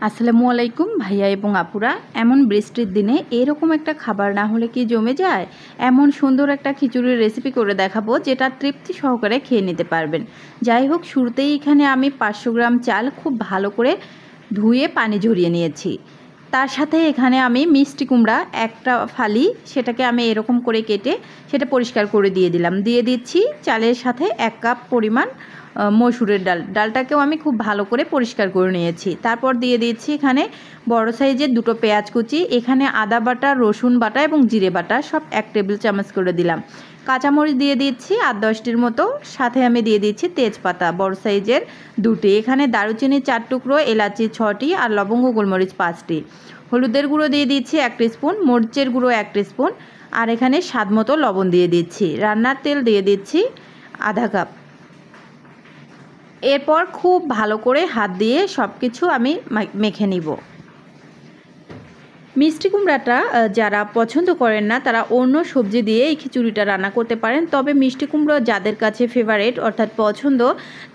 আসসালামু আলাইকুম ভাইয়া এবং আপুরা। এমন বৃষ্টির দিনে এরকম একটা খাবার না হলে কি জমে যায়। এমন সুন্দর একটা খিচুড়ির রেসিপি করে দেখাবো যেটা তৃপ্তি সহকারে খেয়ে নিতে পারবেন। যাই হোক, শুরুতেই এখানে আমি 500 গ্রাম চাল খুব ভালো করে ধুয়ে পানি ঝরিয়ে নিয়েছি। তার সাথে এখানে আমি মিষ্টি কুমড়া একটা ফালি, সেটাকে আমি এরকম করে কেটে সেটা পরিষ্কার করে দিয়ে দিলাম। দিয়ে দিচ্ছি চালের সাথে 1 কাপ পরিমাণ মসুরের ডালটাকেও আমি খুব ভালো করে পরিষ্কার করে নিয়েছি। তারপর দিয়ে দিচ্ছি এখানে বড় সাইজের 2টো পেঁয়াজ কুচি, এখানে আদা বাটা, রসুন বাটা এবং জিরে বাটা সব 1 টেবিল চামচ করে দিলাম। কাঁচামরিচ দিয়ে দিচ্ছি 8-10টির মতো, সাথে আমি দিয়ে দিচ্ছি তেজপাতা বড় সাইজের 2টি, এখানে দারুচিনি 4 টুকরো, এলাচি 6টি আর লবঙ্গ গোলমরিচ 5টি। হলুদের গুঁড়ো দিয়ে দিচ্ছি 1 টিস্পুন, মরিচের গুঁড়ো 1 টিস্পুন আর এখানে স্বাদ মতো লবণ দিয়ে দিচ্ছি। রান্নার তেল দিয়ে দিচ্ছি আধা কাপ। এরপর খুব ভালো করে হাত দিয়ে সব কিছু আমি মেখে নিব। মিষ্টি কুমড়াটা যারা পছন্দ করেন না তারা অন্য সবজি দিয়ে এই খিচুড়িটা রান্না করতে পারেন, তবে মিষ্টি কুমড়ো যাদের কাছে ফেভারিট অর্থাৎ পছন্দ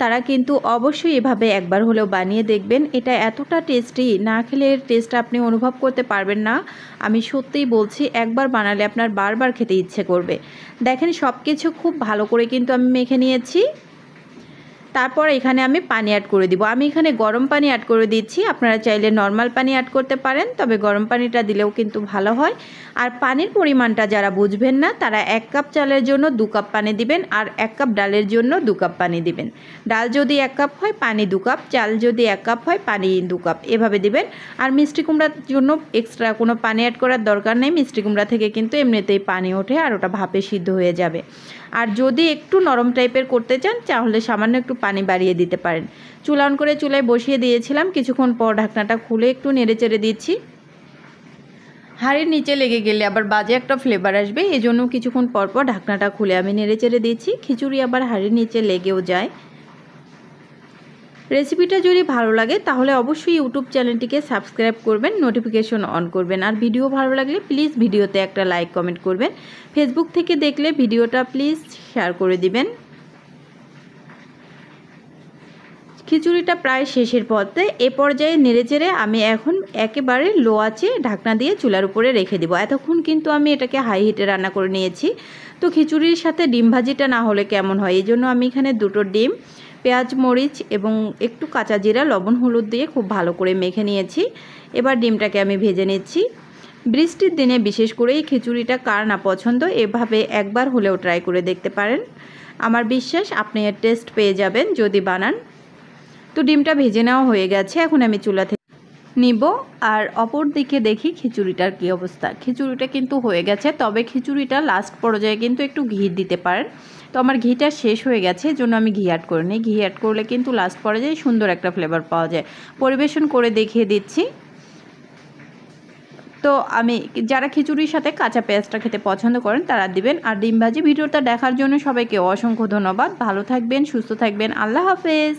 তারা কিন্তু অবশ্যই এভাবে একবার হলেও বানিয়ে দেখবেন। এটা এতটা টেস্টি, না খেলে এর টেস্ট আপনি অনুভব করতে পারবেন না। আমি সত্যিই বলছি, একবার বানালে আপনার বারবার খেতে ইচ্ছে করবে। দেখেন সব কিছু খুব ভালো করে কিন্তু আমি মেখে নিয়েছি। তারপর এখানে আমি পানি অ্যাড করে দিব। আমি এখানে গরম পানি অ্যাড করে দিচ্ছি, আপনারা চাইলে নর্মাল পানি অ্যাড করতে পারেন, তবে গরম পানিটা দিলেও কিন্তু ভালো হয়। আর পানির পরিমাণটা যারা বুঝবেন না তারা 1 কাপ চালের জন্য 2 কাপ পানি দিবেন আর 1 কাপ ডালের জন্য 2 কাপ পানি দিবেন। ডাল যদি 1 কাপ হয় পানি 2 কাপ, চাল যদি 1 কাপ হয় পানি 2 কাপ, এভাবে দিবেন। আর মিষ্টি কুমড়ার জন্য এক্সট্রা কোনো পানি অ্যাড করার দরকার নেই, মিষ্টি কুমড়া থেকে কিন্তু এমনিতেই পানি ওঠে আর ওটা ভাপে সিদ্ধ হয়ে যাবে। আর যদি একটু নরম টাইপের করতে চান তাহলে সামান্য একটু পানি বাড়িয়ে দিতে পারেন। চুলা অন করে চুলায় বসিয়ে দিয়েছিলাম, কিছুক্ষণ পর ঢাকনাটা খুলে একটু নেড়ে চেড়ে দিচ্ছি। হাঁড়ির নিচে লেগে গেলে আবার বাজে একটা ফ্লেভার আসবে, এজন্য কিছুক্ষণ পর পর ঢাকনাটা খুলে আমি নেড়ে চেড়ে দিচ্ছি। খিচুড়ি আবার হাঁড়ির নিচে লেগেও যায়। রেসিপিটা যদি ভালো লাগে তাহলে অবশ্যই ইউটিউব চ্যানেলটিকে সাবস্ক্রাইব করবেন, নোটিফিকেশন অন করবেন। আর ভিডিও ভালো লাগলে প্লিজ ভিডিওতে একটা লাইক কমেন্ট করবেন। ফেসবুক থেকে দেখলে ভিডিওটা প্লিজ শেয়ার করে দিবেন। খিচুড়িটা প্রায় শেষের পথে, এ পর্যায়ে নেড়েচেড়ে আমি এখন একেবারে লো আঁচে ঢাকনা দিয়ে চুলার উপরে রেখে দিব। এতক্ষণ কিন্তু আমি এটাকে হাই হিটে রান্না করে নিয়েছি। তো খিচুড়ির সাথে ডিম ভাজিটা না হলে কেমন হয়, এই জন্য আমি এখানে 2টো ডিম, পেঁয়াজ, মরিচ এবং একটু কাঁচা জিরা, লবণ, হলুদ দিয়ে খুব ভালো করে মেখে নিয়েছি। এবার ডিমটাকে আমি ভেজে নিচ্ছি। বৃষ্টির দিনে বিশেষ করে এই খিচুড়িটা কার না পছন্দ, এভাবে একবার হলেও ট্রাই করে দেখতে পারেন। আমার বিশ্বাস আপনি এর টেস্ট পেয়ে যাবেন যদি বানান। তো ডিমটা ভেজে নেওয়া হয়ে গেছে, এখন আমি চুলা থেকে নিব। আর অপর দিকে দেখি খিচুড়িটার কী অবস্থা। খিচুড়িটা কিন্তু হয়ে গেছে, তবে খিচুড়িটা লাস্ট পর্যায়ে কিন্তু একটু ঘি দিতে পারেন। তো আমার ঘিটা শেষ হয়ে গেছে, এজন্য আমি ঘি অ্যাড করে নিই। ঘি অ্যাড করলে কিন্তু লাস্ট পর্যায়ে সুন্দর একটা ফ্লেভার পাওয়া যায়। পরিবেশন করে দেখিয়ে দিচ্ছি। তো আমি যারা খিচুড়ির সাথে কাঁচা পেঁয়াজটা খেতে পছন্দ করেন তারা দিবেন। আর ডিম ভাজি ভিডিওটা দেখার জন্য সবাইকে অসংখ্য ধন্যবাদ। ভালো থাকবেন, সুস্থ থাকবেন, আল্লাহ হাফেজ।